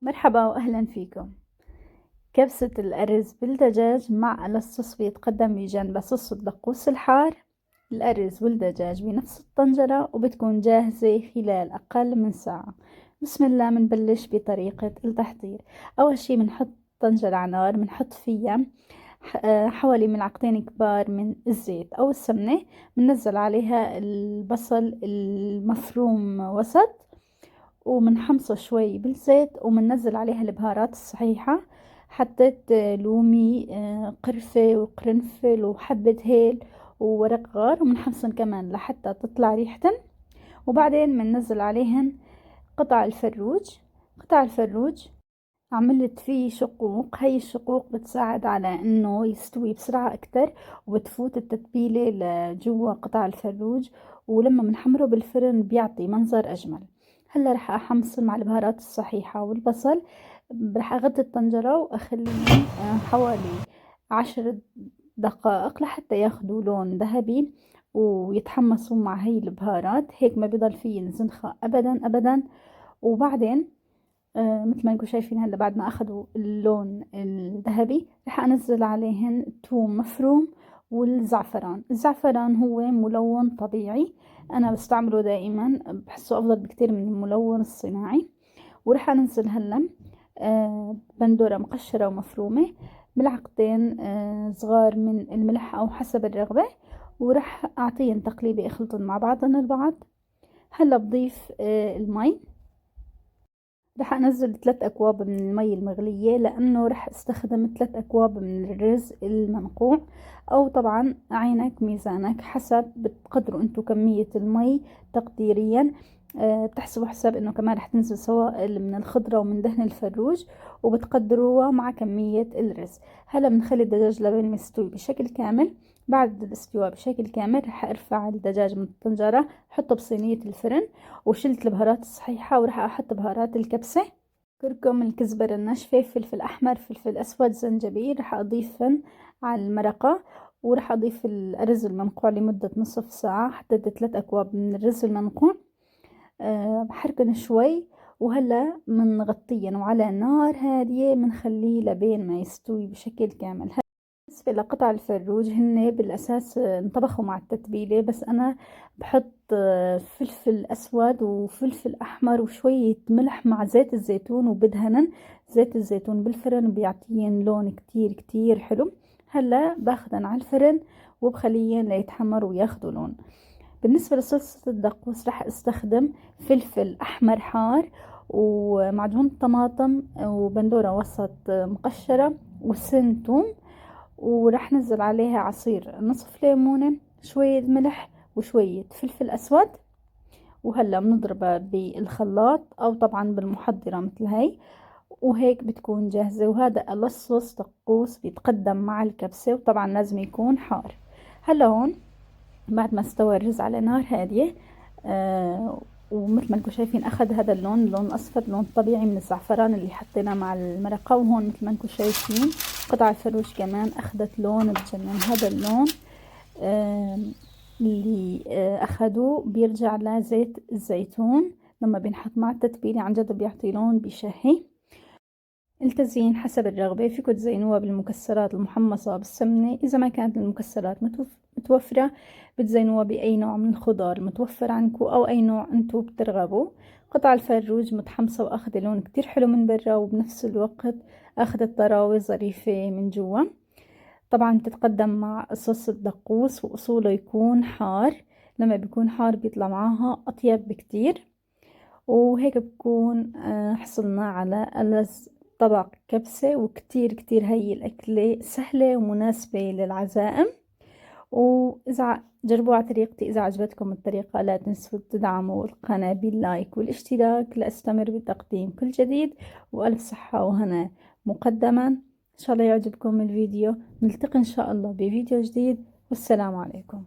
مرحبا وأهلا فيكم. كبسة الأرز بالدجاج مع الصوص بيتقدم بجنبه صوص الدقوس الحار. الأرز والدجاج بنفس الطنجرة وبتكون جاهزة خلال أقل من ساعة. بسم الله، منبلش بطريقة التحضير. أول شي بنحط طنجرة على نار، بنحط فيها حوالي ملعقتين كبار من الزيت أو السمنة. بننزل عليها البصل المفروم وسط ومنحمصه شوي بالزيت ومننزل عليها البهارات الصحيحة. حطيت لومي، قرفة وقرنفل وحبة هيل وورق غار، ومنحمصن كمان لحتى تطلع ريحتن. وبعدين مننزل عليهن قطع الفروج. عملت فيه شقوق، هاي الشقوق بتساعد على انه يستوي بسرعة اكتر، وبتفوت التتبيلة لجوا قطع الفروج، ولما بنحمره بالفرن بيعطي منظر اجمل. هلا رح احمص مع البهارات الصحيحة والبصل. رح اغطي الطنجرة واخليهم حوالي 10 دقائق لحتى ياخدوا لون ذهبي ويتحمصوا مع هاي البهارات. هيك ما بيضل فيه زنخة ابدا ابدا. وبعدين مثل ما انكم شايفين هلا بعد ما اخذوا اللون الذهبي رح انزل عليهن ثوم مفروم الزعفران هو ملون طبيعي، انا بستعمله دائما، بحسه افضل بكتير من الملون الصناعي. ورح انزل هلا بندورة مقشرة ومفرومة، ملعقتين صغار من الملح او حسب الرغبة، ورح اعطيهم تقليبة اخلطن مع بعضن البعض. هلا بضيف المي. رح انزل 3 اكواب من المي المغلية لانه رح استخدم 3 اكواب من الرز المنقوع، او طبعا عينك ميزانك حسب بتقدروا انتو كمية المي تقديريا. بتحسبوا حساب انه كمان رح تنزل سوائل من الخضرة ومن دهن الفروج، وبتقدروها مع كمية الرز. هلا بنخلي الدجاج لبين ما يستوي بشكل كامل. بعد الاستواء بشكل كامل رح ارفع الدجاج من الطنجرة، احطه بصينية الفرن، وشلت البهارات الصحيحة وراح احط بهارات الكبسة: كركم، الكزبرة الناشفة، فلفل احمر، فلفل اسود، زنجبيل. راح اضيفن على المرقة، وراح اضيف الارز المنقوع لمدة نصف ساعة. حطيت 3 اكواب من الرز المنقوع. بحركن شوي، وهلا منغطيه وعلى نار هادية منخليه لبين ما يستوي بشكل كامل. بالنسبة لقطع الفروج هن بالأساس انطبخوا مع التتبيلة، بس أنا بحط فلفل أسود وفلفل أحمر وشوية ملح مع زيت الزيتون، وبدهنن زيت الزيتون بالفرن بيعطين لون كتير كتير حلو. هلا باخدن على الفرن وبخليهن ليتحمروا وياخدوا لون. بالنسبة لصلصة الدقوس رح استخدم فلفل أحمر حار ومعجون طماطم وبندورة وسط مقشرة وسن توم، ورح نزل عليها عصير نصف ليمونة، شوية ملح وشوية فلفل أسود. وهلا بنضربها بالخلاط أو طبعا بالمحضرة مثل هاي، وهيك بتكون جاهزة. وهذا لصوص دقوس بيتقدم مع الكبسة، وطبعا لازم يكون حار. هلا هون بعد ما استوى الرز على نار هادية، ومثل ما انكم شايفين اخذ هذا اللون الاصفر، لون طبيعي من الزعفران اللي حطيناه مع المرقة. وهون مثل ما انكم شايفين قطع الفروج كمان اخذت لون بجنن. هذا اللون اللي اخذوه بيرجع لزيت الزيتون لما بينحط مع التتبيلة، عن جد بيعطي لون بشهي. التزيين حسب الرغبة، فيكم تزينوها بالمكسرات المحمصة بالسمنة. إذا ما كانت المكسرات متوفرة بتزينوها بأي نوع من الخضار متوفر عندكم أو أي نوع أنتو بترغبوا. قطع الفروج متحمصة وأخذ لون كتير حلو من برا، وبنفس الوقت أخذت طراوة ظريفة من جوا. طبعا بتتقدم مع صوص الدقوس، وأصوله يكون حار. لما بيكون حار بيطلع معاها أطيب بكتير. وهيك بكون حصلنا على ألذ طبق كبسة. وكتير كتير هي الأكلة سهلة ومناسبة للعزائم. وإذا جربوا على طريقتي، إذا عجبتكم الطريقة لا تنسوا تدعموا القناة باللايك والاشتراك لأستمر بتقديم كل جديد. وألف صحة وهنا مقدما. إن شاء الله يعجبكم الفيديو. نلتقي إن شاء الله بفيديو جديد، والسلام عليكم.